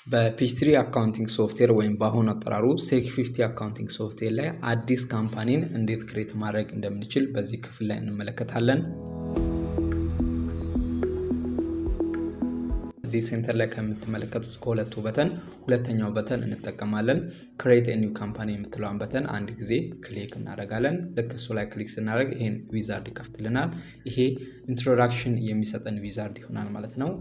በፒችትሪ አካውንቲንግ ሶፍትዌር ወይም በአሁኑ አጠራሩ ሴክ50 አካውንቲንግ ሶፍትዌር ላይ አዲስ ካምፓኒን እንዴት ክሬት ማድረግ እንደምንችል በዚህ ክፍል ላይ እንመለከታለን። እዚህ ሴንተር ላይ ከምትመለከቱት ከሁለቱ በተን ሁለተኛው በተን እንጠቀማለን። ክሬት ኤ ኒው ካምፓኒ የምትለውን በተን አንድ ጊዜ ክሊክ እናደርጋለን። ልክ እሱ ላይ ክሊክ ስናደርግ ይሄን ዊዛርድ ይከፍትልናል። ይሄ ኢንትሮዳክሽን የሚሰጠን ዊዛርድ ይሆናል ማለት ነው።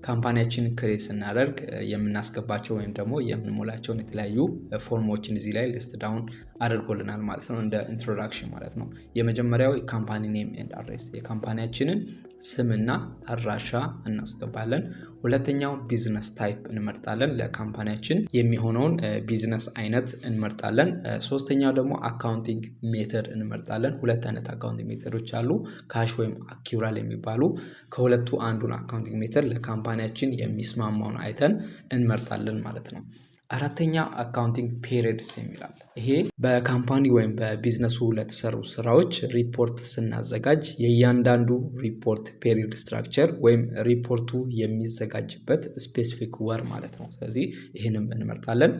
ካምፓኒያችን ክሬት ስናደርግ የምናስገባቸው ወይም ደግሞ የምንሞላቸውን የተለያዩ ፎርሞችን እዚህ ላይ ሊስት ዳውን አድርጎልናል ማለት ነው። እንደ ኢንትሮዳክሽን ማለት ነው። የመጀመሪያው ካምፓኒ ኔም ኤንድ አድሬስ የካምፓኒያችንን ስምና አድራሻ እናስገባለን። ሁለተኛው ቢዝነስ ታይፕ እንመርጣለን። ለካምፓኒያችን የሚሆነውን ቢዝነስ አይነት እንመርጣለን። ሶስተኛው ደግሞ አካውንቲንግ ሜተድ እንመርጣለን። ሁለት አይነት አካውንቲንግ ሜተዶች አሉ፣ ካሽ ወይም አኪውራል የሚባሉ። ከሁለቱ አንዱን አካውንቲንግ ሜተድ ለካምፓኒያችን የሚስማማውን አይተን እንመርጣለን ማለት ነው። አራተኛ አካውንቲንግ ፔሪድስ የሚላል። ይሄ በካምፓኒ ወይም በቢዝነሱ ለተሰሩ ስራዎች ሪፖርት ስናዘጋጅ የእያንዳንዱ ሪፖርት ፔሪድ ስትራክቸር ወይም ሪፖርቱ የሚዘጋጅበት ስፔሲፊክ ወር ማለት ነው። ስለዚህ ይህንም እንመርጣለን።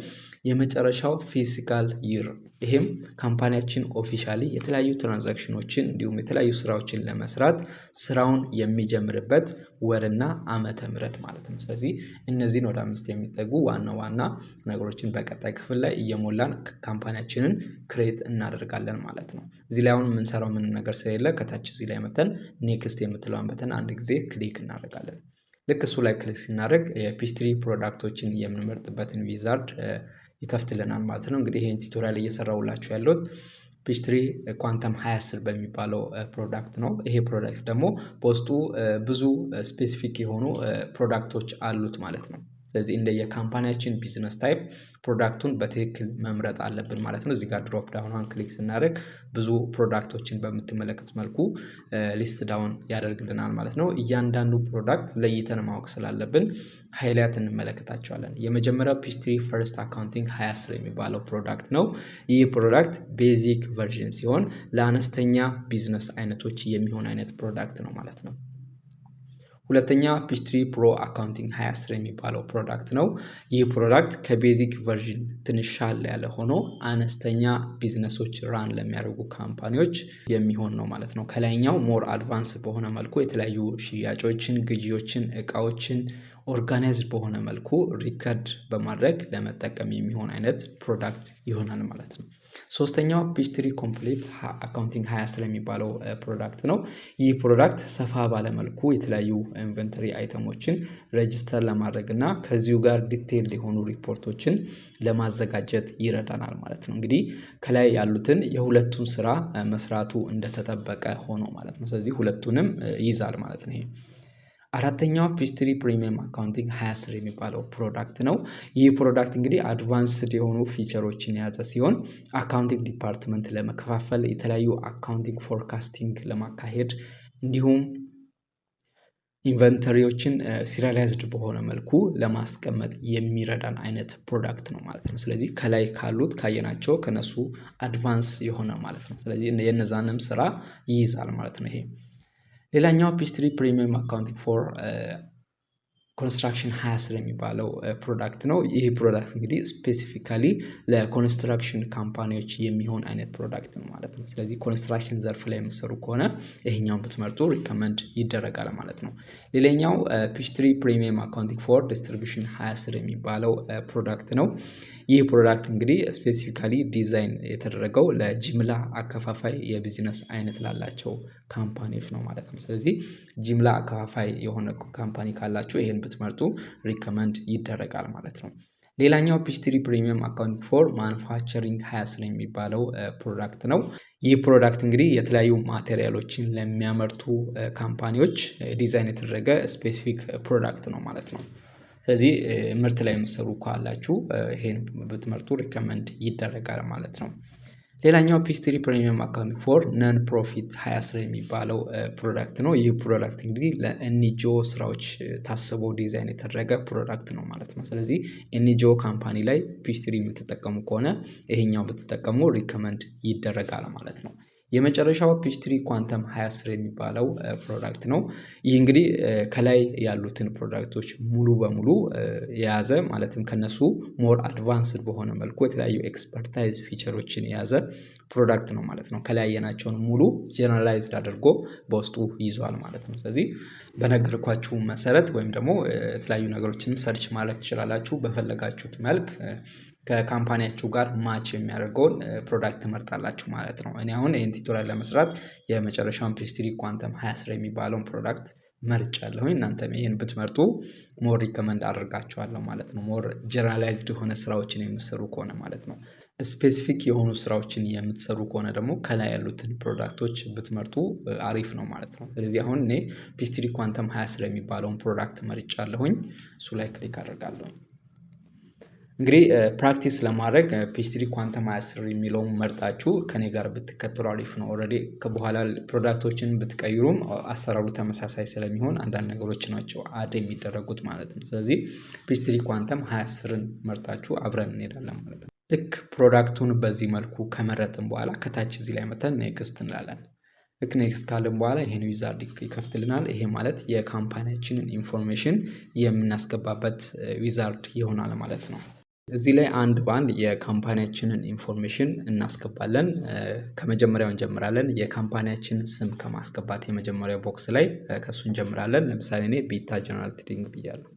የመጨረሻው ፊዚካል ይር፣ ይሄም ካምፓኒያችን ኦፊሻሊ የተለያዩ ትራንዛክሽኖችን እንዲሁም የተለያዩ ስራዎችን ለመስራት ስራውን የሚጀምርበት ወርና ዓመተ ምህረት ማለት ነው። ስለዚህ እነዚህን ወደ 5 የሚጠጉ ዋና ነገሮችን በቀጣይ ክፍል ላይ እየሞላን ካምፓኒያችንን ክሬት እናደርጋለን ማለት ነው። እዚህ ላይ አሁን የምንሰራው ምንም ነገር ስለሌለ ከታች እዚህ ላይ መተን ኔክስት የምትለውን በተን አንድ ጊዜ ክሊክ እናደርጋለን። ልክ እሱ ላይ ክሊክ ስናደርግ የፒችትሪ ፕሮዳክቶችን የምንመርጥበትን ዊዛርድ ይከፍትልናል ማለት ነው። እንግዲህ ይሄን ቱቶሪያል እየሰራሁላችሁ ያለሁት ፒችትሪ ኳንተም 2010 በሚባለው ፕሮዳክት ነው። ይሄ ፕሮዳክት ደግሞ በውስጡ ብዙ ስፔሲፊክ የሆኑ ፕሮዳክቶች አሉት ማለት ነው። ስለዚህ እንደ የካምፓኒያችን ቢዝነስ ታይፕ ፕሮዳክቱን በትክክል መምረጥ አለብን ማለት ነው። እዚህ ጋር ድሮፕ ዳውን ክሊክ ስናደርግ ብዙ ፕሮዳክቶችን በምትመለከቱት መልኩ ሊስት ዳውን ያደርግልናል ማለት ነው። እያንዳንዱ ፕሮዳክት ለይተን ማወቅ ስላለብን ሃይላይት እንመለከታቸዋለን። የመጀመሪያው ፒችትሪ ፈርስት አካውንቲንግ 2010 የሚባለው ፕሮዳክት ነው። ይህ ፕሮዳክት ቤዚክ ቨርዥን ሲሆን ለአነስተኛ ቢዝነስ አይነቶች የሚሆን አይነት ፕሮዳክት ነው ማለት ነው። ሁለተኛ ፒችትሪ ፕሮ አካውንቲንግ 2010 የሚባለው ፕሮዳክት ነው። ይህ ፕሮዳክት ከቤዚክ ቨርዥን ትንሽ ሻል ያለ ሆኖ አነስተኛ ቢዝነሶች ራን ለሚያደርጉ ካምፓኒዎች የሚሆን ነው ማለት ነው። ከላይኛው ሞር አድቫንስ በሆነ መልኩ የተለያዩ ሽያጮችን፣ ግዢዎችን፣ እቃዎችን ኦርጋናይዝድ በሆነ መልኩ ሪከርድ በማድረግ ለመጠቀም የሚሆን አይነት ፕሮዳክት ይሆናል ማለት ነው። ሶስተኛው ፒችትሪ ኮምፕሊት አካውንቲንግ 2010 የሚባለው ፕሮዳክት ነው። ይህ ፕሮዳክት ሰፋ ባለ መልኩ የተለያዩ ኢንቨንተሪ አይተሞችን ሬጂስተር ለማድረግ እና ከዚሁ ጋር ዲቴይል የሆኑ ሪፖርቶችን ለማዘጋጀት ይረዳናል ማለት ነው። እንግዲህ ከላይ ያሉትን የሁለቱን ስራ መስራቱ እንደተጠበቀ ሆኖ ማለት ነው። ስለዚህ ሁለቱንም ይይዛል ማለት ነው። ይሄ አራተኛው ፒችትሪ ፕሪሚየም አካውንቲንግ 2010 የሚባለው ፕሮዳክት ነው። ይህ ፕሮዳክት እንግዲህ አድቫንስድ የሆኑ ፊቸሮችን የያዘ ሲሆን አካውንቲንግ ዲፓርትመንት ለመከፋፈል፣ የተለያዩ አካውንቲንግ ፎርካስቲንግ ለማካሄድ እንዲሁም ኢንቨንተሪዎችን ሲሪያላይዝድ በሆነ መልኩ ለማስቀመጥ የሚረዳን አይነት ፕሮዳክት ነው ማለት ነው። ስለዚህ ከላይ ካሉት ካየናቸው ከነሱ አድቫንስ የሆነ ማለት ነው። ስለዚህ የነዛንም ስራ ይይዛል ማለት ነው። ይሄ ሌላኛው ፒችትሪ ፕሪሚየም አካውንቲንግ ፎር ኮንስትራክሽን 2010 የሚባለው ፕሮዳክት ነው። ይህ ፕሮዳክት እንግዲህ ስፔሲፊካሊ ለኮንስትራክሽን ካምፓኒዎች የሚሆን አይነት ፕሮዳክት ነው ማለት ነው። ስለዚህ ኮንስትራክሽን ዘርፍ ላይ የምትሰሩ ከሆነ ይሄኛውን ብትመርጡ ሪከመንድ ይደረጋል ማለት ነው። ሌላኛው ፒችትሪ ፕሪሚየም አካውንቲንግ ፎር ዲስትሪቢዩሽን 2010 የሚባለው ፕሮዳክት ነው። ይህ ፕሮዳክት እንግዲህ ስፔሲፊካሊ ዲዛይን የተደረገው ለጅምላ አከፋፋይ የቢዝነስ አይነት ላላቸው ካምፓኒዎች ነው ማለት ነው። ስለዚህ ጅምላ አከፋፋይ የሆነ ካምፓኒ ካላችሁ ይሄን ብትመርጡ ሪከመንድ ይደረጋል ማለት ነው። ሌላኛው ፒችትሪ ፕሪሚየም አካውንቲንግ ፎር ማኑፋክቸሪንግ 2010 የሚባለው ፕሮዳክት ነው። ይህ ፕሮዳክት እንግዲህ የተለያዩ ማቴሪያሎችን ለሚያመርቱ ካምፓኒዎች ዲዛይን የተደረገ ስፔሲፊክ ፕሮዳክት ነው ማለት ነው። ስለዚህ ምርት ላይ የምትሰሩ ካላችሁ ይሄን ብትመርጡ ሪከመንድ ይደረጋል ማለት ነው። ሌላኛው ፒችትሪ ፕሪሚየም አካውንቲንግ ፎር ነን ፕሮፊት 2010 የሚባለው ፕሮዳክት ነው። ይህ ፕሮዳክት እንግዲህ ለኤንጂኦ ስራዎች ታስቦ ዲዛይን የተደረገ ፕሮዳክት ነው ማለት ነው። ስለዚህ ኤንጂኦ ካምፓኒ ላይ ፒችትሪ የምትጠቀሙ ከሆነ ይሄኛው ብትጠቀሙ ሪከመንድ ይደረጋል ማለት ነው። የመጨረሻው ፒችትሪ ኳንተም 2010 የሚባለው ፕሮዳክት ነው። ይህ እንግዲህ ከላይ ያሉትን ፕሮዳክቶች ሙሉ በሙሉ የያዘ ማለትም ከነሱ ሞር አድቫንስድ በሆነ መልኩ የተለያዩ ኤክስፐርታይዝ ፊቸሮችን የያዘ ፕሮዳክት ነው ማለት ነው። ከላይ ያናቸውን ሙሉ ጀነራላይዝድ አድርጎ በውስጡ ይዟል ማለት ነው። ስለዚህ በነገርኳችሁ መሰረት ወይም ደግሞ የተለያዩ ነገሮችንም ሰርች ማድረግ ትችላላችሁ። በፈለጋችሁት መልክ ከካምፓኒያችሁ ጋር ማች የሚያደርገውን ፕሮዳክት ትመርጣላችሁ ማለት ነው። እኔ አሁን ይህን ቱቶሪያል ለመስራት የመጨረሻውን ፒችትሪ ኳንተም 2010 የሚባለውን ፕሮዳክት መርጫለሁኝ። እናንተም ይህን ብትመርጡ ሞር ሪከመንድ አድርጋችኋለሁ ማለት ነው። ሞር ጀነራላይዝድ የሆነ ስራዎችን የምትሰሩ ከሆነ ማለት ነው። ስፔሲፊክ የሆኑ ስራዎችን የምትሰሩ ከሆነ ደግሞ ከላይ ያሉትን ፕሮዳክቶች ብትመርጡ አሪፍ ነው ማለት ነው። ስለዚህ አሁን እኔ ፒችትሪ ኳንተም 2010 የሚባለውን ፕሮዳክት መርጫለሁኝ። እሱ ላይ ክሊክ አደርጋለሁኝ። እንግዲህ ፕራክቲስ ለማድረግ ፒችትሪ ኳንተም 2010 የሚለውን መርጣችሁ ከኔ ጋር ብትከተሉ አሪፍ ነው። ኦልሬዲ ከበኋላ ፕሮዳክቶችን ብትቀይሩም አሰራሩ ተመሳሳይ ስለሚሆን አንዳንድ ነገሮች ናቸው አድ የሚደረጉት ማለት ነው። ስለዚህ ፒችትሪ ኳንተም 2010ን መርጣችሁ አብረን እንሄዳለን ማለት ነው። ልክ ፕሮዳክቱን በዚህ መልኩ ከመረጥን በኋላ ከታች እዚህ ላይ መተን ኔክስት እንላለን። ልክ ኔክስት ካልን በኋላ ይሄን ዊዛርድ ይከፍትልናል። ይሄ ማለት የካምፓኒያችንን ኢንፎርሜሽን የምናስገባበት ዊዛርድ ይሆናል ማለት ነው። እዚህ ላይ አንድ በአንድ የካምፓኒያችንን ኢንፎርሜሽን እናስገባለን። ከመጀመሪያው እንጀምራለን። የካምፓኒያችን ስም ከማስገባት የመጀመሪያው ቦክስ ላይ ከሱ እንጀምራለን። ለምሳሌ እኔ ቢታ ጀነራል ትሬዲንግ ብያለሁ።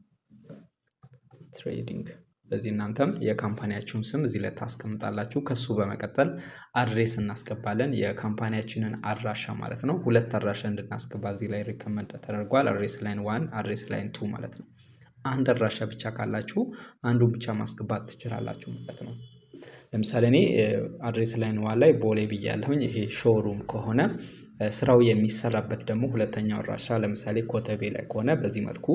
ትሬዲንግ። ስለዚህ እናንተም የካምፓኒያችሁን ስም እዚህ ላይ ታስቀምጣላችሁ። ከሱ በመቀጠል አድሬስ እናስገባለን። የካምፓኒያችንን አድራሻ ማለት ነው። ሁለት አድራሻ እንድናስገባ እዚህ ላይ ሪከመንድ ተደርጓል። አድሬስ ላይን 1፣ አድሬስ ላይን 2 ማለት ነው። አንድ አድራሻ ብቻ ካላችሁ አንዱን ብቻ ማስገባት ትችላላችሁ ማለት ነው። ለምሳሌ እኔ አድሬስ ላይን 1 ላይ ቦሌ ብያለሁኝ። ይሄ ሾሩም ከሆነ ስራው የሚሰራበት ደግሞ ሁለተኛው አድራሻ ለምሳሌ ኮተቤ ላይ ከሆነ በዚህ መልኩ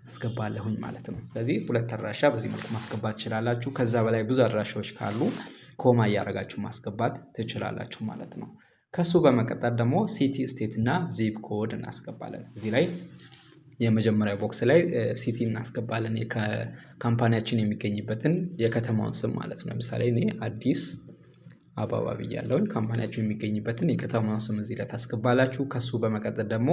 አስገባለሁኝ ማለት ነው። ስለዚህ ሁለት አድራሻ በዚህ መልኩ ማስገባት ትችላላችሁ። ከዛ በላይ ብዙ አድራሻዎች ካሉ ኮማ እያደረጋችሁ ማስገባት ትችላላችሁ ማለት ነው። ከሱ በመቀጠል ደግሞ ሲቲ፣ ስቴት እና ዚፕ ኮድ እናስገባለን። እዚህ ላይ የመጀመሪያ ቦክስ ላይ ሲቲ እናስገባለን። የካምፓኒያችን የሚገኝበትን የከተማውን ስም ማለት ነው። ለምሳሌ እኔ አዲስ አበባ ብያለሁኝ። ካምፓኒያችን የሚገኝበትን የከተማውን ስም እዚህ ላይ ታስገባላችሁ። ከሱ በመቀጠል ደግሞ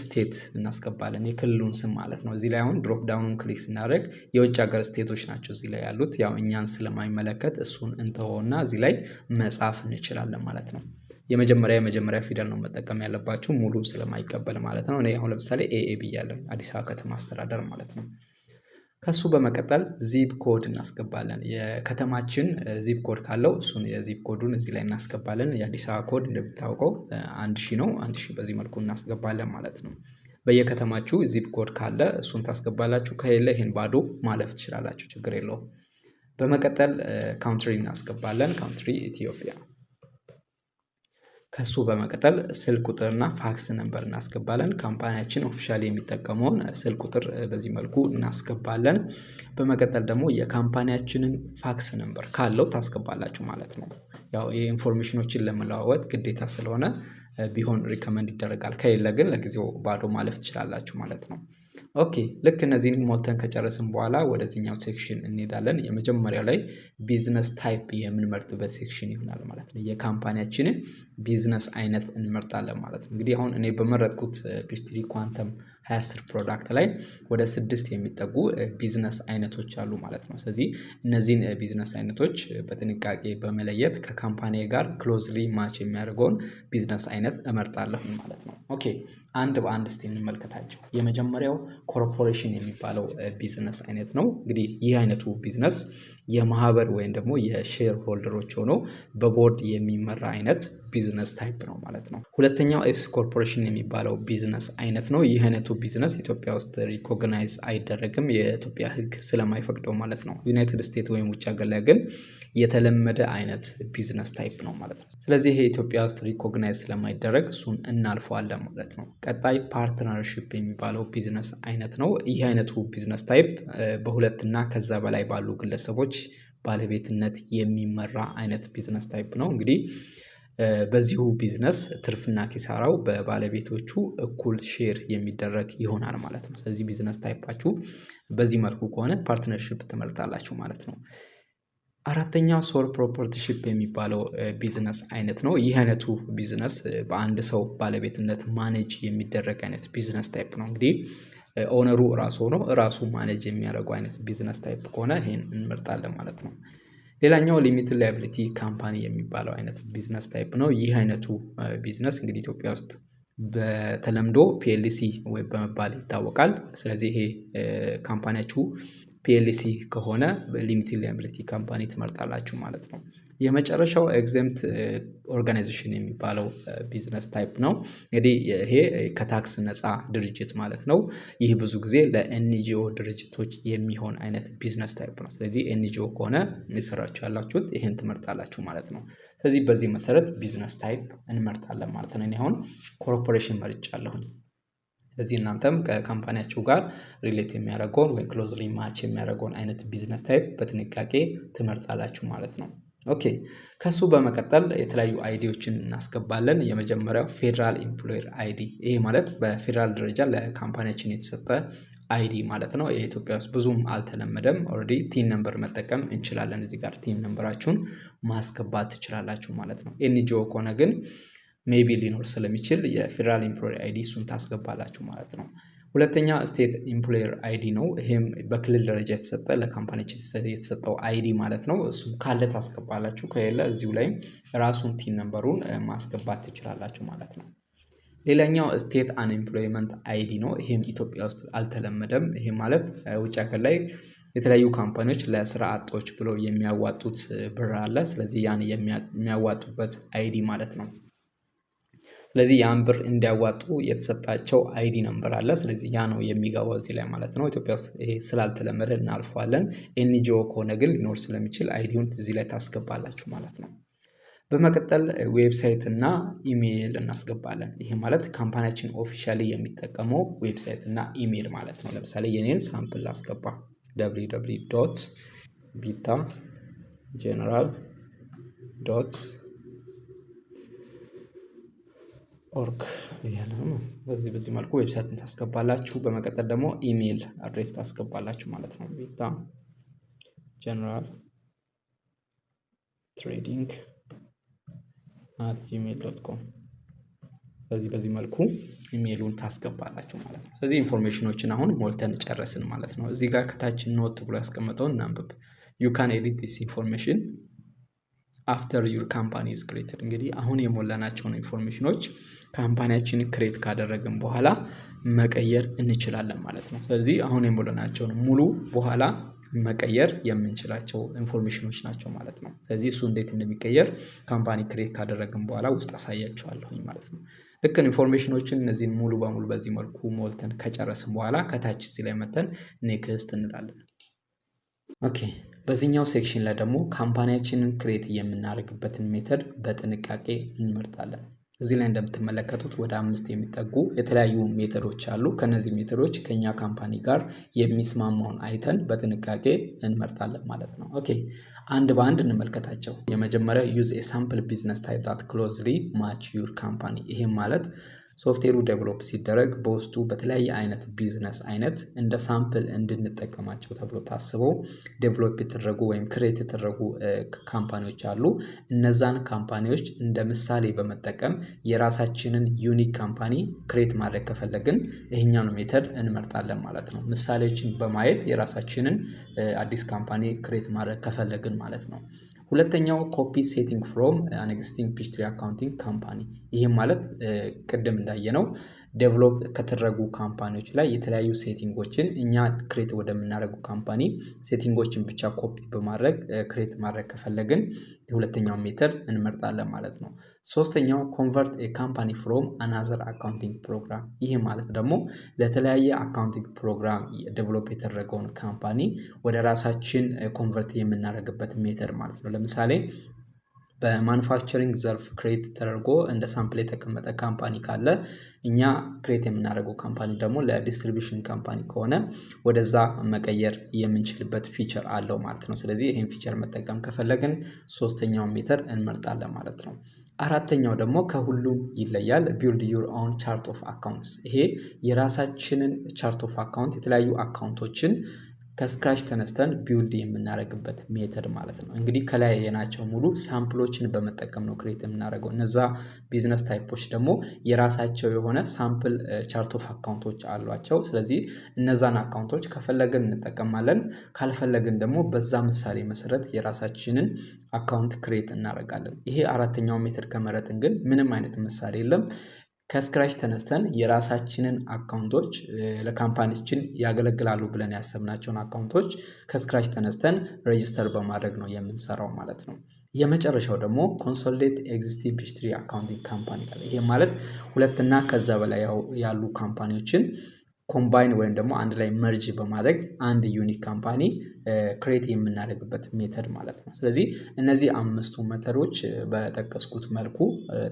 ስቴት እናስገባለን፣ የክልሉን ስም ማለት ነው። እዚህ ላይ አሁን ድሮፕ ዳውኑን ክሊክ ስናደርግ የውጭ ሀገር ስቴቶች ናቸው እዚህ ላይ ያሉት። ያው እኛን ስለማይመለከት እሱን እንተወውና እዚህ ላይ መጻፍ እንችላለን ማለት ነው። የመጀመሪያ ፊደል ነው መጠቀም ያለባችሁ ሙሉ ስለማይቀበል ማለት ነው። እኔ አሁን ለምሳሌ ኤኤ ብያለሁ፣ አዲስ አበባ ከተማ አስተዳደር ማለት ነው። ከሱ በመቀጠል ዚፕ ኮድ እናስገባለን። የከተማችን ዚፕ ኮድ ካለው እሱን የዚፕ ኮዱን እዚህ ላይ እናስገባለን። የአዲስ አበባ ኮድ እንደምታውቀው 1000 ነው። 1000 በዚህ መልኩ እናስገባለን ማለት ነው። በየከተማችሁ ዚፕ ኮድ ካለ እሱን ታስገባላችሁ። ከሌለ ይሄን ባዶ ማለፍ ትችላላችሁ፣ ችግር የለውም። በመቀጠል ካውንትሪ እናስገባለን። ካውንትሪ ኢትዮጵያ። ከሱ በመቀጠል ስልክ ቁጥርና ፋክስ ነምበር እናስገባለን። ካምፓኒያችን ኦፊሻሊ የሚጠቀመውን ስልክ ቁጥር በዚህ መልኩ እናስገባለን። በመቀጠል ደግሞ የካምፓኒያችንን ፋክስ ነምበር ካለው ታስገባላችሁ ማለት ነው። ያው የኢንፎርሜሽኖችን ለመለዋወጥ ግዴታ ስለሆነ ቢሆን ሪከመንድ ይደረጋል። ከሌለ ግን ለጊዜው ባዶ ማለፍ ትችላላችሁ ማለት ነው። ኦኬ ልክ እነዚህን ሞልተን ከጨረስን በኋላ ወደዚህኛው ሴክሽን እንሄዳለን። የመጀመሪያው ላይ ቢዝነስ ታይፕ የምንመርጥበት ሴክሽን ይሆናል ማለት ነው። የካምፓኒያችንን ቢዝነስ አይነት እንመርጣለን ማለት ነው። እንግዲህ አሁን እኔ በመረጥኩት ፒችትሪ ኳንተም 2010 ፕሮዳክት ላይ ወደ 6 የሚጠጉ ቢዝነስ አይነቶች አሉ ማለት ነው። ስለዚህ እነዚህን ቢዝነስ አይነቶች በጥንቃቄ በመለየት ከካምፓኒ ጋር ክሎዝሊ ማች የሚያደርገውን ቢዝነስ አይነት እመርጣለሁ ማለት ነው። ኦኬ አንድ በአንድ እስቲ እንመልከታቸው። የመጀመሪያው ኮርፖሬሽን የሚባለው ቢዝነስ አይነት ነው። እንግዲህ ይህ አይነቱ ቢዝነስ የማህበር ወይም ደግሞ የሼር ሆልደሮች ሆኖ በቦርድ የሚመራ አይነት ቢዝነስ ታይፕ ነው ማለት ነው። ሁለተኛው ኤስ ኮርፖሬሽን የሚባለው ቢዝነስ አይነት ነው። ይህ አይነቱ ቢዝነስ ኢትዮጵያ ውስጥ ሪኮግናይዝ አይደረግም፣ የኢትዮጵያ ሕግ ስለማይፈቅደው ማለት ነው። ዩናይትድ ስቴትስ ወይም ውጭ ሀገር ላይ ግን የተለመደ አይነት ቢዝነስ ታይፕ ነው ማለት ነው። ስለዚህ ይሄ ኢትዮጵያ ውስጥ ሪኮግናይዝ ስለማይደረግ እሱን እናልፈዋለን ማለት ነው። ቀጣይ ፓርትነርሺፕ የሚባለው ቢዝነስ አይነት ነው። ይህ አይነቱ ቢዝነስ ታይፕ በሁለትና ከዛ በላይ ባሉ ግለሰቦች ባለቤትነት የሚመራ አይነት ቢዝነስ ታይፕ ነው። እንግዲህ በዚሁ ቢዝነስ ትርፍና ኪሳራው በባለቤቶቹ እኩል ሼር የሚደረግ ይሆናል ማለት ነው። ስለዚህ ቢዝነስ ታይፓችሁ በዚህ መልኩ ከሆነ ፓርትነርሺፕ ትመርጣላችሁ ማለት ነው። አራተኛው ሶል ፕሮፐርቲሺፕ የሚባለው ቢዝነስ አይነት ነው። ይህ አይነቱ ቢዝነስ በአንድ ሰው ባለቤትነት ማኔጅ የሚደረግ አይነት ቢዝነስ ታይፕ ነው። እንግዲህ ኦነሩ ራሱ ሆኖ ራሱ ማኔጅ የሚያደርጉ አይነት ቢዝነስ ታይፕ ከሆነ ይሄን እንመርጣለን ማለት ነው። ሌላኛው ሊሚትድ ላያቢሊቲ ካምፓኒ የሚባለው አይነት ቢዝነስ ታይፕ ነው። ይህ አይነቱ ቢዝነስ እንግዲህ ኢትዮጵያ ውስጥ በተለምዶ ፒኤልሲ ወይ በመባል ይታወቃል። ስለዚህ ይሄ ካምፓኒያችሁ ፒኤልሲ ከሆነ ሊሚትድ ላያቢሊቲ ካምፓኒ ትመርጣላችሁ ማለት ነው። የመጨረሻው ኤግዘምት ኦርጋናይዜሽን የሚባለው ቢዝነስ ታይፕ ነው። እንግዲህ ይሄ ከታክስ ነፃ ድርጅት ማለት ነው። ይህ ብዙ ጊዜ ለኤንጂኦ ድርጅቶች የሚሆን አይነት ቢዝነስ ታይፕ ነው። ስለዚህ ኤንጂኦ ከሆነ የሰራችሁ ያላችሁት ይሄን ትመርጣላችሁ ማለት ነው። ስለዚህ በዚህ መሰረት ቢዝነስ ታይፕ እንመርጣለን ማለት ነው። እኔ አሁን ኮርፖሬሽን መርጫለሁኝ። ስለዚህ እናንተም ከካምፓኒያችሁ ጋር ሪሌት የሚያደርገውን ወይ ክሎዝሊ ማች የሚያደርገውን አይነት ቢዝነስ ታይፕ በጥንቃቄ ትመርጣላችሁ ማለት ነው። ኦኬ፣ ከሱ በመቀጠል የተለያዩ አይዲዎችን እናስገባለን። የመጀመሪያው ፌዴራል ኢምፕሎየር አይዲ። ይሄ ማለት በፌዴራል ደረጃ ለካምፓኒያችን የተሰጠ አይዲ ማለት ነው። የኢትዮጵያ ውስጥ ብዙም አልተለመደም። ኦልሬዲ ቲን ነምበር መጠቀም እንችላለን። እዚህ ጋር ቲን ነምበራችሁን ማስገባት ትችላላችሁ ማለት ነው። ኤንጂኦ ከሆነ ግን ሜቢ ሊኖር ስለሚችል የፌዴራል ኢምፕሎየር አይዲ እሱን ታስገባላችሁ ማለት ነው። ሁለተኛ ስቴት ኢምፕሎየር አይዲ ነው። ይሄም በክልል ደረጃ የተሰጠ ለካምፓኒያችን የተሰጠው አይዲ ማለት ነው። እሱም ካለ ታስገባላችሁ፣ ከሌለ እዚሁ ላይም ራሱን ቲን ነምበሩን ማስገባት ትችላላችሁ ማለት ነው። ሌላኛው ስቴት አንኤምፕሎይመንት አይዲ ነው። ይሄም ኢትዮጵያ ውስጥ አልተለመደም። ይሄ ማለት ውጭ ሀገር ላይ የተለያዩ ካምፓኒዎች ለስራ አጦች ብሎ የሚያዋጡት ብር አለ። ስለዚህ ያን የሚያዋጡበት አይዲ ማለት ነው። ስለዚህ ያን ብር እንዲያዋጡ የተሰጣቸው አይዲ ነምበር አለ። ስለዚህ ያ ነው የሚገባው እዚህ ላይ ማለት ነው። ኢትዮጵያ ውስጥ ይሄ ስላልተለመደ እናልፈዋለን። ኤንጂኦ ከሆነ ግን ሊኖር ስለሚችል አይዲውን እዚህ ላይ ታስገባላችሁ ማለት ነው። በመቀጠል ዌብሳይት እና ኢሜይል እናስገባለን። ይሄ ማለት ካምፓኒያችን ኦፊሻሊ የሚጠቀመው ዌብሳይት እና ኢሜይል ማለት ነው። ለምሳሌ የኔን ሳምፕል ላስገባ www.bitageneral.org ያለ ነው። በዚህ መልኩ ዌብሳይትን ታስገባላችሁ። በመቀጠል ደግሞ ኢሜይል አድሬስ ታስገባላችሁ ማለት ነው። bitageneraltrading@gmail.com በዚህ መልኩ ኢሜይሉን ታስገባላችሁ ማለት ነው። ስለዚህ ኢንፎርሜሽኖችን አሁን ሞልተን ጨረስን ማለት ነው። እዚህ ጋር ከታች ኖት ብሎ ያስቀመጠውን እናንብብ። you can edit this information after your company is created። እንግዲህ አሁን የሞላናቸውን ኢንፎርሜሽኖች ካምፓኒያችን ክሬት ካደረግን በኋላ መቀየር እንችላለን ማለት ነው። ስለዚህ አሁን የሞላናቸውን ሙሉ በኋላ መቀየር የምንችላቸው ኢንፎርሜሽኖች ናቸው ማለት ነው። ስለዚህ እሱ እንዴት እንደሚቀየር ካምፓኒ ክሬት ካደረግን በኋላ ውስጥ አሳያችኋለሁኝ ማለት ነው። ልክ ኢንፎርሜሽኖችን እነዚህን ሙሉ በሙሉ በዚህ መልኩ ሞልተን ከጨረስን በኋላ ከታች እዚህ ላይ መተን ኔክስት እንላለን። ኦኬ፣ በዚህኛው ሴክሽን ላይ ደግሞ ካምፓኒያችንን ክሬት የምናደርግበትን ሜተድ በጥንቃቄ እንመርጣለን። እዚህ ላይ እንደምትመለከቱት ወደ 5 የሚጠጉ የተለያዩ ሜተዶች አሉ። ከነዚህ ሜተዶች ከኛ ካምፓኒ ጋር የሚስማማውን አይተን በጥንቃቄ እንመርጣለን ማለት ነው። ኦኬ፣ አንድ በአንድ እንመልከታቸው። የመጀመሪያው ዩዝ ኤ ሳምፕል ቢዝነስ ታይፕ ዳት ክሎዝሊ ማች ዩር ካምፓኒ። ይሄም ማለት ሶፍትዌሩ ዴቨሎፕ ሲደረግ በውስጡ በተለያየ አይነት ቢዝነስ አይነት እንደ ሳምፕል እንድንጠቀማቸው ተብሎ ታስበው ዴቨሎፕ የተደረጉ ወይም ክሬት የተደረጉ ካምፓኒዎች አሉ። እነዛን ካምፓኒዎች እንደ ምሳሌ በመጠቀም የራሳችንን ዩኒክ ካምፓኒ ክሬት ማድረግ ከፈለግን ይሄኛውን ሜተድ እንመርጣለን ማለት ነው። ምሳሌዎችን በማየት የራሳችንን አዲስ ካምፓኒ ክሬት ማድረግ ከፈለግን ማለት ነው። ሁለተኛው ኮፒ ሴቲንግ ፍሮም አን ኤግዚስቲንግ ፒችትሪ አካውንቲንግ ካምፓኒ። ይሄም ማለት ቅድም እንዳየነው ዴቨሎፕ ከተደረጉ ካምፓኒዎች ላይ የተለያዩ ሴቲንጎችን እኛ ክሬት ወደምናደርጉ ካምፓኒ ሴቲንጎችን ብቻ ኮፒ በማድረግ ክሬት ማድረግ ከፈለግን የሁለተኛው ሜተድ እንመርጣለን ማለት ነው። ሶስተኛው ኮንቨርት ኤ ካምፓኒ ፍሮም አናዘር አካውንቲንግ ፕሮግራም። ይሄ ማለት ደግሞ ለተለያየ አካውንቲንግ ፕሮግራም ዴቨሎፕ የተደረገውን ካምፓኒ ወደ ራሳችን ኮንቨርት የምናደርግበት ሜተድ ማለት ነው። ለምሳሌ በማኑፋክቸሪንግ ዘርፍ ክሬት ተደርጎ እንደ ሳምፕል የተቀመጠ ካምፓኒ ካለ እኛ ክሬት የምናደርገው ካምፓኒ ደግሞ ለዲስትሪቢዩሽን ካምፓኒ ከሆነ ወደዛ መቀየር የምንችልበት ፊቸር አለው ማለት ነው። ስለዚህ ይሄን ፊቸር መጠቀም ከፈለግን ሶስተኛውን ሜተድ እንመርጣለን ማለት ነው። አራተኛው ደግሞ ከሁሉም ይለያል። ቢልድ ዩር ኦውን ቻርት ኦፍ አካውንትስ። ይሄ የራሳችንን ቻርት ኦፍ አካውንት የተለያዩ አካውንቶችን ከስክራች ተነስተን ቢውልድ የምናደርግበት ሜተድ ማለት ነው። እንግዲህ ከላይ የናቸው ሙሉ ሳምፕሎችን በመጠቀም ነው ክሬት የምናደርገው። እነዛ ቢዝነስ ታይፖች ደግሞ የራሳቸው የሆነ ሳምፕል ቻርት ኦፍ አካውንቶች አሏቸው። ስለዚህ እነዛን አካውንቶች ከፈለግን እንጠቀማለን፣ ካልፈለግን ደግሞ በዛ ምሳሌ መሰረት የራሳችንን አካውንት ክሬት እናደርጋለን። ይሄ አራተኛው ሜተድ ከመረጥን ግን ምንም አይነት ምሳሌ የለም። ከስክራች ተነስተን የራሳችንን አካውንቶች ለካምፓኒችን ያገለግላሉ ብለን ያሰብናቸውን አካውንቶች ከስክራች ተነስተን ሬጂስተር በማድረግ ነው የምንሰራው ማለት ነው። የመጨረሻው ደግሞ ኮንሶሊዴት ኤግዚስቲንግ ፒችትሪ አካውንቲንግ ካምፓኒ አለ። ይሄ ማለት ሁለትና ከዛ በላይ ያሉ ካምፓኒዎችን ኮምባይን ወይም ደግሞ አንድ ላይ መርጅ በማድረግ አንድ ዩኒክ ካምፓኒ ክሬት የምናደርግበት ሜተድ ማለት ነው። ስለዚህ እነዚህ አምስቱ ሜተዶች በጠቀስኩት መልኩ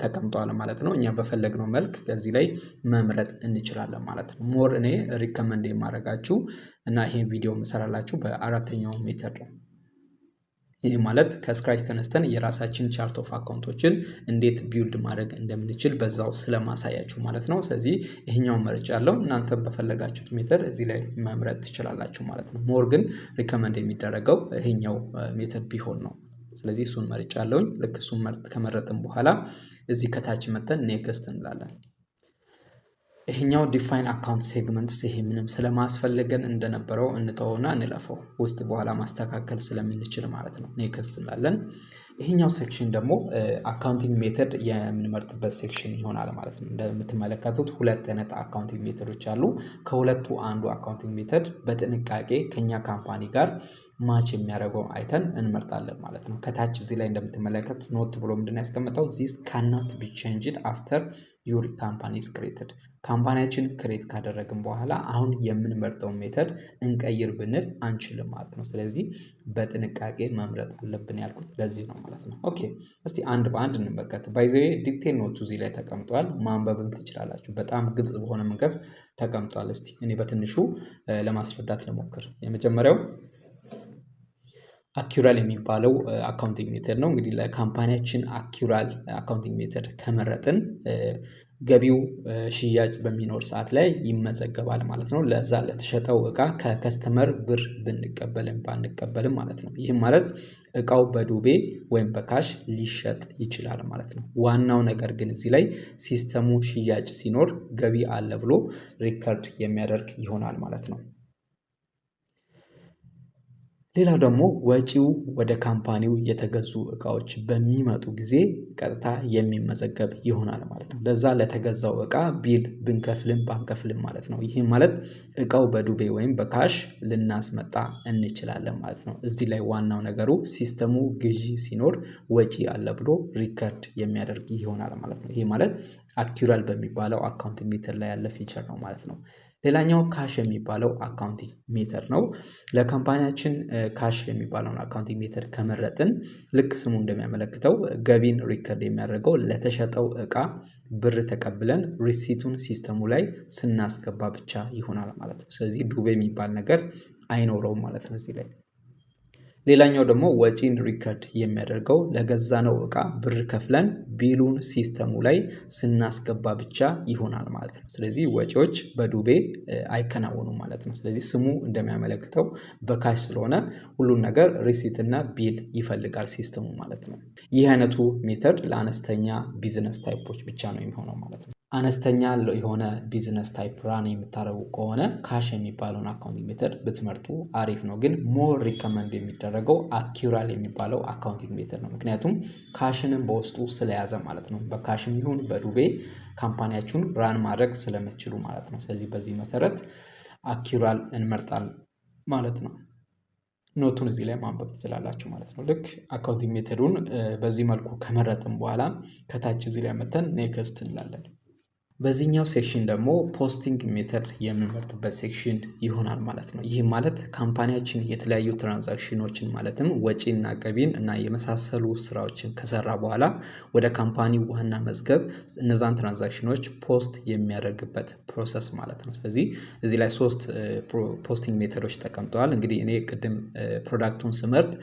ተቀምጠዋል ማለት ነው። እኛ በፈለግነው መልክ ከዚህ ላይ መምረጥ እንችላለን ማለት ነው። ሞር እኔ ሪከመንድ የማደርጋችሁ እና ይሄን ቪዲዮ የምሰራላችሁ በአራተኛው ሜተድ ነው። ይህ ማለት ከስክራች ተነስተን የራሳችን ቻርት ኦፍ አካውንቶችን እንዴት ቢውልድ ማድረግ እንደምንችል በዛው ስለማሳያችሁ ማለት ነው። ስለዚህ ይሄኛውን መርጫለሁ። እናንተ በፈለጋችሁት ሜተድ እዚህ ላይ መምረጥ ትችላላችሁ ማለት ነው። ሞር ግን ሪከመንድ የሚደረገው ይሄኛው ሜተድ ቢሆን ነው። ስለዚህ እሱን መርጫለሁኝ። ልክ እሱን ከመረጥን በኋላ እዚህ ከታች መተን ኔክስት እንላለን። ይሄኛው ዲፋይን አካውንት ሴግመንትስ ይሄ ምንም ስለማስፈልገን እንደነበረው እንተውና እንለፈው፣ ውስጥ በኋላ ማስተካከል ስለምንችል ማለት ነው። ኔክስት እንላለን። ይሄኛው ሴክሽን ደግሞ አካውንቲንግ ሜተድ የምንመርጥበት ሴክሽን ይሆናል ማለት ነው። እንደምትመለከቱት ሁለት አይነት አካውንቲንግ ሜተዶች አሉ። ከሁለቱ አንዱ አካውንቲንግ ሜተድ በጥንቃቄ ከኛ ካምፓኒ ጋር ማች የሚያደርገው አይተን እንመርጣለን ማለት ነው። ከታች እዚህ ላይ እንደምትመለከት ኖት ብሎ ምንድን ያስቀምጠው ዚስ ካናት ቢ ቼንጅድ አፍተር ዩር ካምፓኒ ኢዝ ክሬትድ። ካምፓኒያችን ክሬት ካደረግን በኋላ አሁን የምንመርጠውን ሜተድ እንቀይር ብንል አንችልም ማለት ነው። ስለዚህ በጥንቃቄ መምረጥ አለብን ያልኩት ለዚህ ነው ማለት ነው። ኦኬ እስቲ አንድ በአንድ እንመልከት። ባይ ዘ ዌይ ዲቴል ኖቱ እዚህ ላይ ተቀምጧል፣ ማንበብም ትችላላችሁ። በጣም ግልጽ በሆነ መንገድ ተቀምጧል። እስቲ እኔ በትንሹ ለማስረዳት ልሞክር። የመጀመሪያው አኪራል የሚባለው አካውንቲንግ ሜተድ ነው። እንግዲህ ለካምፓኒያችን አኪራል አካውንቲንግ ሜተድ ከመረጥን ገቢው ሽያጭ በሚኖር ሰዓት ላይ ይመዘገባል ማለት ነው። ለዛ ለተሸጠው እቃ ከከስተመር ብር ብንቀበልም ባንቀበልም ማለት ነው። ይህም ማለት እቃው በዱቤ ወይም በካሽ ሊሸጥ ይችላል ማለት ነው። ዋናው ነገር ግን እዚህ ላይ ሲስተሙ ሽያጭ ሲኖር ገቢ አለ ብሎ ሪከርድ የሚያደርግ ይሆናል ማለት ነው። ሌላው ደግሞ ወጪው ወደ ካምፓኒው የተገዙ እቃዎች በሚመጡ ጊዜ ቀጥታ የሚመዘገብ ይሆናል ማለት ነው። ለዛ ለተገዛው እቃ ቢል ብንከፍልም ባንከፍልም ማለት ነው። ይህም ማለት እቃው በዱቤ ወይም በካሽ ልናስመጣ እንችላለን ማለት ነው። እዚህ ላይ ዋናው ነገሩ ሲስተሙ ግዢ ሲኖር ወጪ አለ ብሎ ሪከርድ የሚያደርግ ይሆናል ማለት ነው። ይህ ማለት አኪራል በሚባለው አካውንቲንግ ሜተድ ላይ ያለ ፊቸር ነው ማለት ነው። ሌላኛው ካሽ የሚባለው አካውንቲንግ ሜተድ ነው። ለካምፓኒያችን ካሽ የሚባለውን አካውንቲንግ ሜተድ ከመረጥን ልክ ስሙ እንደሚያመለክተው ገቢን ሪከርድ የሚያደርገው ለተሸጠው እቃ ብር ተቀብለን ሪሲቱን ሲስተሙ ላይ ስናስገባ ብቻ ይሆናል ማለት ነው። ስለዚህ ዱቤ የሚባል ነገር አይኖረውም ማለት ነው እዚህ ላይ። ሌላኛው ደግሞ ወጪን ሪከርድ የሚያደርገው ለገዛነው እቃ ብር ከፍለን ቢሉን ሲስተሙ ላይ ስናስገባ ብቻ ይሆናል ማለት ነው። ስለዚህ ወጪዎች በዱቤ አይከናወኑም ማለት ነው። ስለዚህ ስሙ እንደሚያመለክተው በካሽ ስለሆነ ሁሉን ነገር ሪሲት እና ቢል ይፈልጋል ሲስተሙ ማለት ነው። ይህ አይነቱ ሜተድ ለአነስተኛ ቢዝነስ ታይፖች ብቻ ነው የሚሆነው ማለት ነው። አነስተኛ የሆነ ቢዝነስ ታይፕ ራን የምታደርጉ ከሆነ ካሽ የሚባለውን አካውንቲንግ ሜተድ ብትመርጡ አሪፍ ነው። ግን ሞር ሪከመንድ የሚደረገው አኪራል የሚባለው አካውንቲንግ ሜተድ ነው። ምክንያቱም ካሽንም በውስጡ ስለያዘ ማለት ነው። በካሽም ይሁን በዱቤ ካምፓኒያችሁን ራን ማድረግ ስለምትችሉ ማለት ነው። ስለዚህ በዚህ መሰረት አኪራል እንመርጣል ማለት ነው። ኖቱን እዚህ ላይ ማንበብ ትችላላችሁ ማለት ነው። ልክ አካውንቲንግ ሜተዱን በዚህ መልኩ ከመረጥን በኋላ ከታች እዚህ ላይ መተን ኔክስት እንላለን። በዚህኛው ሴክሽን ደግሞ ፖስቲንግ ሜተድ የምንመርጥበት ሴክሽን ይሆናል ማለት ነው። ይህ ማለት ካምፓኒያችን የተለያዩ ትራንዛክሽኖችን ማለትም ወጪና ገቢን እና የመሳሰሉ ስራዎችን ከሰራ በኋላ ወደ ካምፓኒ ዋና መዝገብ እነዛን ትራንዛክሽኖች ፖስት የሚያደርግበት ፕሮሰስ ማለት ነው። ስለዚህ እዚህ ላይ 3 ፖስቲንግ ሜተዶች ተቀምጠዋል። እንግዲህ እኔ ቅድም ፕሮዳክቱን ስመርጥ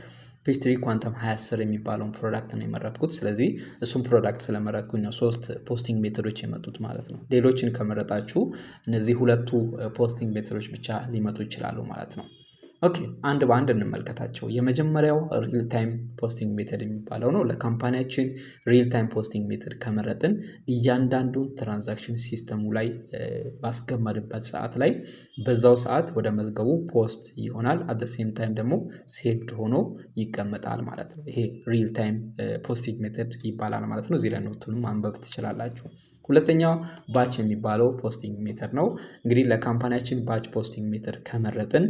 ፒችትሪ ኳንተም 2010 የሚባለውን ፕሮዳክት ነው የመረጥኩት። ስለዚህ እሱም ፕሮዳክት ስለመረጥኩኝ ነው 3 ፖስቲንግ ሜተዶች የመጡት ማለት ነው። ሌሎችን ከመረጣችሁ እነዚህ 2 ፖስቲንግ ሜተዶች ብቻ ሊመጡ ይችላሉ ማለት ነው። ኦኬ አንድ በአንድ እንመልከታቸው። የመጀመሪያው ሪል ታይም ፖስቲንግ ሜተድ የሚባለው ነው። ለካምፓኒያችን ሪል ታይም ፖስቲንግ ሜተድ ከመረጥን እያንዳንዱን ትራንዛክሽን ሲስተሙ ላይ ባስቀመጥበት ሰዓት ላይ በዛው ሰዓት ወደ መዝገቡ ፖስት ይሆናል። አት ሴም ታይም ደግሞ ሴቭድ ሆኖ ይቀመጣል ማለት ነው። ይሄ ሪል ታይም ፖስቲንግ ሜተድ ይባላል ማለት ነው። እዚህ ላይ ኖቱንም ማንበብ ትችላላችሁ። ሁለተኛው ባች የሚባለው ፖስቲንግ ሜተድ ነው። እንግዲህ ለካምፓኒያችን ባች ፖስቲንግ ሜተድ ከመረጥን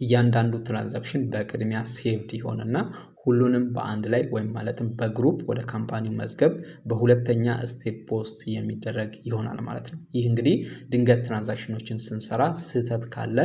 እያንዳንዱ ትራንዛክሽን በቅድሚያ ሴቭድ ይሆንና ሁሉንም በአንድ ላይ ወይም ማለትም በግሩፕ ወደ ካምፓኒው መዝገብ በሁለተኛ ስቴፕ ፖስት የሚደረግ ይሆናል ማለት ነው። ይህ እንግዲህ ድንገት ትራንዛክሽኖችን ስንሰራ ስህተት ካለ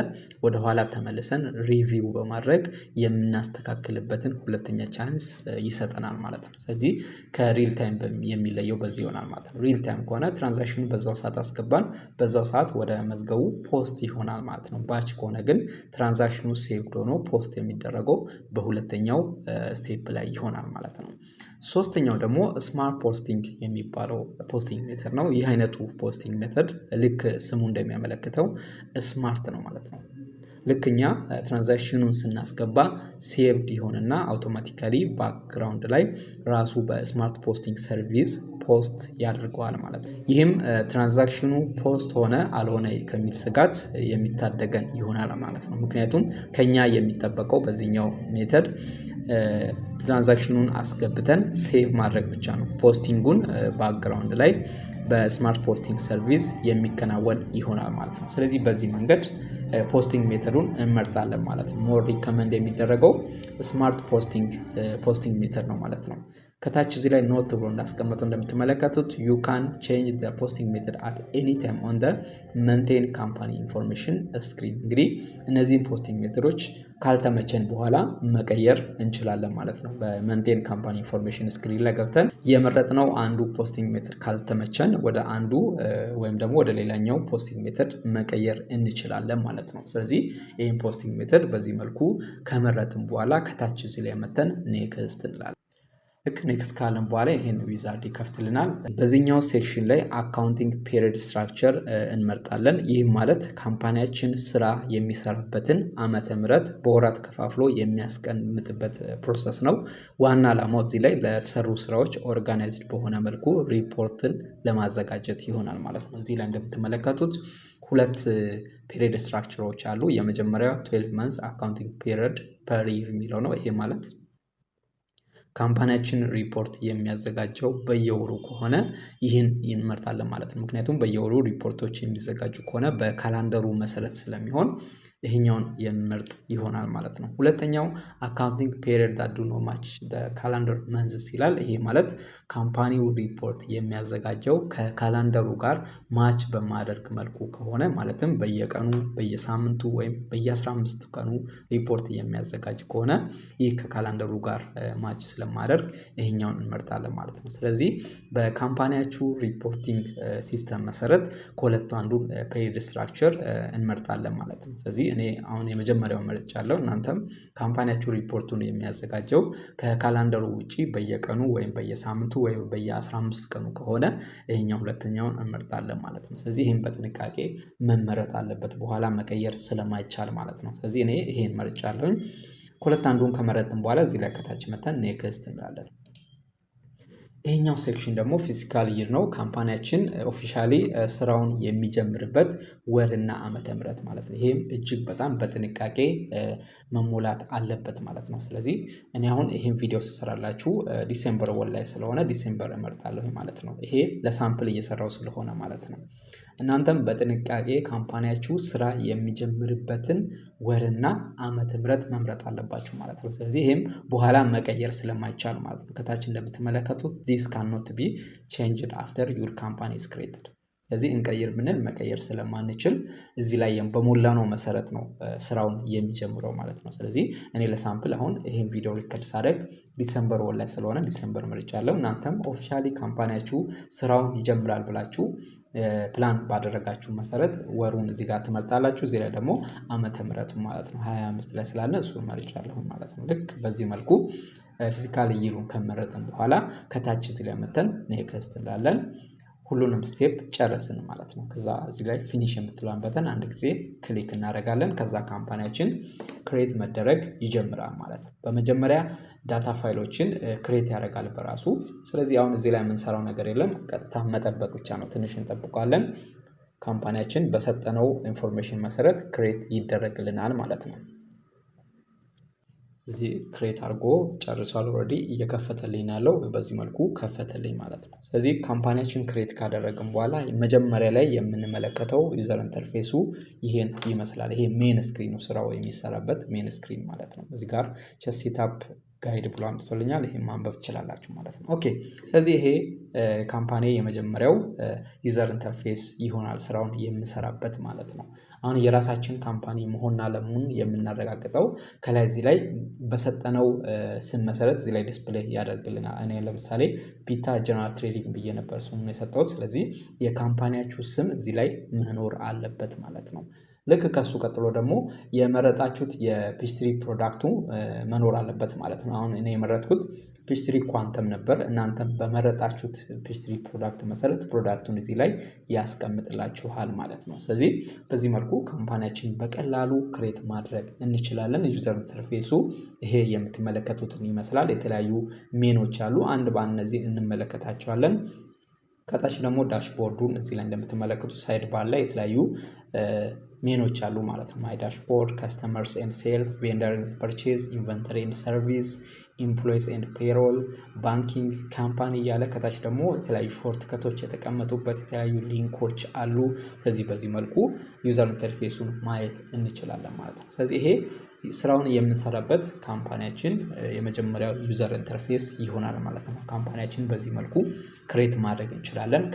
ወደኋላ ተመልሰን ሪቪው በማድረግ የምናስተካክልበትን ሁለተኛ ቻንስ ይሰጠናል ማለት ነው። ስለዚህ ከሪል ታይም የሚለየው በዚህ ይሆናል ማለት ነው። ሪል ታይም ከሆነ ትራንዛክሽኑ በዛው ሰዓት አስገባን፣ በዛው ሰዓት ወደ መዝገቡ ፖስት ይሆናል ማለት ነው። ባች ከሆነ ግን ትራንዛክሽኑ ሴቭድ ሆኖ ፖስት የሚደረገው በሁለተኛው ስቴፕ ላይ ይሆናል ማለት ነው። ሶስተኛው ደግሞ ስማርት ፖስቲንግ የሚባለው ፖስቲንግ ሜተድ ነው። ይህ አይነቱ ፖስቲንግ ሜተድ ልክ ስሙ እንደሚያመለክተው ስማርት ነው ማለት ነው። ልክ እኛ ትራንዛክሽኑን ስናስገባ ሴቭድ ይሆንና አውቶማቲካሊ ባክግራውንድ ላይ ራሱ በስማርት ፖስቲንግ ሰርቪስ ፖስት ያደርገዋል ማለት ነው። ይህም ትራንዛክሽኑ ፖስት ሆነ አልሆነ ከሚል ስጋት የሚታደገን ይሆናል ማለት ነው። ምክንያቱም ከኛ የሚጠበቀው በዚህኛው ሜተድ ትራንዛክሽኑን አስገብተን ሴቭ ማድረግ ብቻ ነው። ፖስቲንጉን ባክግራውንድ ላይ በስማርት ፖስቲንግ ሰርቪስ የሚከናወን ይሆናል ማለት ነው። ስለዚህ በዚህ መንገድ ፖስቲንግ ሜተዱን እንመርጣለን ማለት ነው። ሞር ሪከመንድ የሚደረገው ስማርት ፖስቲንግ ሜተድ ነው ማለት ነው። ከታች እዚህ ላይ ኖት ብሎ እንዳስቀመጠው እንደምትመለከቱት ዩ ካን ቼንጅ ዘ ፖስቲንግ ሜተድ አት ኤኒ ታይም ኦን ዘ መንቴን ካምፓኒ ኢንፎርሜሽን ስክሪን። እንግዲህ እነዚህን ፖስቲንግ ሜተዶች ካልተመቸን በኋላ መቀየር እንችላለን ማለት ነው። በመንቴን ካምፓኒ ኢንፎርሜሽን ስክሪን ላይ ገብተን የመረጥነው አንዱ ፖስቲንግ ሜተድ ካልተመቸን ወደ አንዱ ወይም ደግሞ ወደ ሌላኛው ፖስቲንግ ሜተድ መቀየር እንችላለን ማለት ነው። ስለዚህ ይህን ፖስቲንግ ሜተድ በዚህ መልኩ ከመረጥን በኋላ ከታች እዚህ ላይ መተን ኔክስት እንላለን። ልክ ኔክስት ካለን በኋላ ይሄን ዊዛርድ ይከፍትልናል። በዚህኛው ሴክሽን ላይ አካውንቲንግ ፔሪድ ስትራክቸር እንመርጣለን። ይህም ማለት ካምፓኒያችን ስራ የሚሰራበትን ዓመተ ምህረት በወራት ከፋፍሎ የሚያስቀምጥበት ፕሮሰስ ነው። ዋና ዓላማው እዚህ ላይ ለተሰሩ ስራዎች ኦርጋናይዝድ በሆነ መልኩ ሪፖርትን ለማዘጋጀት ይሆናል ማለት ነው። እዚህ ላይ እንደምትመለከቱት ሁለት ፔሪድ ስትራክቸሮች አሉ። የመጀመሪያው 12 መንዝ አካውንቲንግ ፔሪድ ፐር ይር የሚለው ነው። ይሄ ማለት ካምፓኒያችን ሪፖርት የሚያዘጋጀው በየወሩ ከሆነ ይህን እንመርጣለን ማለት ነው። ምክንያቱም በየወሩ ሪፖርቶች የሚዘጋጁ ከሆነ በካላንደሩ መሰረት ስለሚሆን ይሄኛውን የምርጥ ይሆናል ማለት ነው። ሁለተኛው አካውንቲንግ ፔሪድ ዳት ዱ ኖ ማች ዘ ካላንደር መንዝስ ይላል። ይሄ ማለት ካምፓኒው ሪፖርት የሚያዘጋጀው ከካላንደሩ ጋር ማች በማያደርግ መልኩ ከሆነ ማለትም በየቀኑ በየሳምንቱ ወይም በየ15 ቀኑ ሪፖርት የሚያዘጋጅ ከሆነ ይህ ከካላንደሩ ጋር ማች ስለማያደርግ ይሄኛውን እንመርጣለን ማለት ነው። ስለዚህ በካምፓኒያችሁ ሪፖርቲንግ ሲስተም መሰረት ከሁለቱ አንዱን ፔሪድ ስትራክቸር እንመርጣለን ማለት ነው። ስለዚህ እኔ አሁን የመጀመሪያው መርጫለሁ። እናንተም ካምፓኒያችሁ ሪፖርቱን የሚያዘጋጀው ከካላንደሩ ውጪ በየቀኑ ወይም በየሳምንቱ ወይም በየ15 ቀኑ ከሆነ ይሄኛው ሁለተኛውን እንመርጣለን ማለት ነው። ስለዚህ ይሄን በጥንቃቄ መመረጥ አለበት በኋላ መቀየር ስለማይቻል ማለት ነው። ስለዚህ እኔ ይሄን መርጫለሁኝ። ከሁለት አንዱን ከመረጥን በኋላ እዚህ ላይ ከታች መተን ኔክስት እንላለን። ይሄኛው ሴክሽን ደግሞ ፊዚካል ይር ነው። ካምፓኒያችን ኦፊሻሊ ስራውን የሚጀምርበት ወርና ዓመተ ምህረት ማለት ነው። ይሄም እጅግ በጣም በጥንቃቄ መሞላት አለበት ማለት ነው። ስለዚህ እኔ አሁን ይሄን ቪዲዮ ስሰራላችሁ ዲሴምበር ወር ላይ ስለሆነ ዲሴምበር እመርጣለሁ ማለት ነው። ይሄ ለሳምፕል እየሰራው ስለሆነ ማለት ነው። እናንተም በጥንቃቄ ካምፓኒያችሁ ስራ የሚጀምርበትን ወርና ዓመተ ምህረት መምረጥ አለባችሁ ማለት ነው። ስለዚህ ይሄም በኋላ መቀየር ስለማይቻል ማለት ነው። ከታች እንደምትመለከቱት this cannot be changed after your company is created። ስለዚህ እንቀይር ብንል መቀየር ስለማንችል እዚህ ላይ በሞላነው መሰረት ነው ስራውን የሚጀምረው ማለት ነው። ስለዚህ እኔ ለሳምፕል አሁን ይሄን ቪዲዮ ሪከርድ ሳደርግ ዲሴምበር ወር ላይ ስለሆነ ዲሴምበር መርጫለሁ። እናንተም ኦፊሻሊ ካምፓኒያችሁ ስራውን ይጀምራል ብላችሁ ፕላን ባደረጋችሁ መሰረት ወሩን እዚህ ጋር ትመርጣላችሁ። እዚህ ላይ ደግሞ ዓመተ ምህረቱ ማለት ነው 25 ላይ ስላለ እሱን መርጫለሁ ማለት ነው። ልክ በዚህ መልኩ ፊዚካል ይሩን ከመረጥን በኋላ ከታች እዚህ ላይ መተን ኔክስት እንላለን። ሁሉንም ስቴፕ ጨረስን ማለት ነው። ከዛ እዚህ ላይ ፊኒሽ የምትለዋን በተን አንድ ጊዜ ክሊክ እናደርጋለን። ከዛ ካምፓኒያችን ክሬት መደረግ ይጀምራል ማለት ነው። በመጀመሪያ ዳታ ፋይሎችን ክሬት ያደርጋል በራሱ። ስለዚህ አሁን እዚህ ላይ የምንሰራው ነገር የለም፣ ቀጥታ መጠበቅ ብቻ ነው። ትንሽ እንጠብቃለን። ካምፓኒያችን በሰጠነው ኢንፎርሜሽን መሰረት ክሬት ይደረግልናል ማለት ነው። እዚህ ክሬት አድርጎ ጨርሷል። ኦልሬዲ እየከፈተልኝ ያለው በዚህ መልኩ ከፈተልኝ ማለት ነው። ስለዚህ ካምፓኒያችን ክሬት ካደረግን በኋላ መጀመሪያ ላይ የምንመለከተው ዩዘር ኢንተርፌሱ ይሄን ይመስላል። ይሄ ሜን ስክሪን ነው፣ ስራው የሚሰራበት ሜን ስክሪን ማለት ነው። እዚህ ጋር ሴትአፕ ጋይድ ብሎ አምጥቶልኛል። ይሄን ማንበብ ትችላላችሁ ማለት ነው። ኦኬ ስለዚህ ይሄ ካምፓኒ የመጀመሪያው ዩዘር ኢንተርፌስ ይሆናል ስራውን የምሰራበት ማለት ነው። አሁን የራሳችን ካምፓኒ መሆንና ለመሆኑን የምናረጋግጠው ከላይ እዚህ ላይ በሰጠነው ስም መሰረት እዚህ ላይ ዲስፕሌይ ያደርግልናል። እኔ ለምሳሌ ቢታ ጀነራል ትሬዲንግ ብዬ ነበር ስሙን የሰጠሁት። ስለዚህ የካምፓኒያችሁ ስም እዚህ ላይ መኖር አለበት ማለት ነው። ልክ ከሱ ቀጥሎ ደግሞ የመረጣችሁት የፒችትሪ ፕሮዳክቱ መኖር አለበት ማለት ነው። አሁን እኔ የመረጥኩት ፒችትሪ ኳንተም ነበር። እናንተም በመረጣችሁት ፒችትሪ ፕሮዳክት መሰረት ፕሮዳክቱን እዚህ ላይ ያስቀምጥላችኋል ማለት ነው። ስለዚህ በዚህ መልኩ ካምፓኒያችን በቀላሉ ክሬት ማድረግ እንችላለን። ዩዘር ኢንተርፌሱ ይሄ የምትመለከቱትን ይመስላል። የተለያዩ ሜኖች አሉ። አንድ በአንድ እነዚህ እንመለከታቸዋለን። ከታች ደግሞ ዳሽቦርዱን እዚህ ላይ እንደምትመለከቱ ሳይድ ባር ላይ የተለያዩ ሜኖች አሉ ማለት ነው። ማይ ዳሽቦርድ፣ ከስተመርስ ኤንድ ሴልስ፣ ቬንደር ኤንድ ፐርቼዝ፣ ኢንቨንተሪ ኤንድ ሰርቪስ፣ ኢምፕሎይስ ኤንድ ፔሮል፣ ባንኪንግ፣ ካምፓኒ እያለ ከታች ደግሞ የተለያዩ ሾርት ከቶች የተቀመጡበት የተለያዩ ሊንኮች አሉ። ስለዚህ በዚህ መልኩ ዩዘር ኢንተርፌሱን ማየት እንችላለን ማለት ነው። ስለዚህ ይሄ ስራውን የምንሰራበት ካምፓኒያችን የመጀመሪያው ዩዘር ኢንተርፌስ ይሆናል ማለት ነው። ካምፓኒያችን በዚህ መልኩ ክሬት ማድረግ እንችላለን።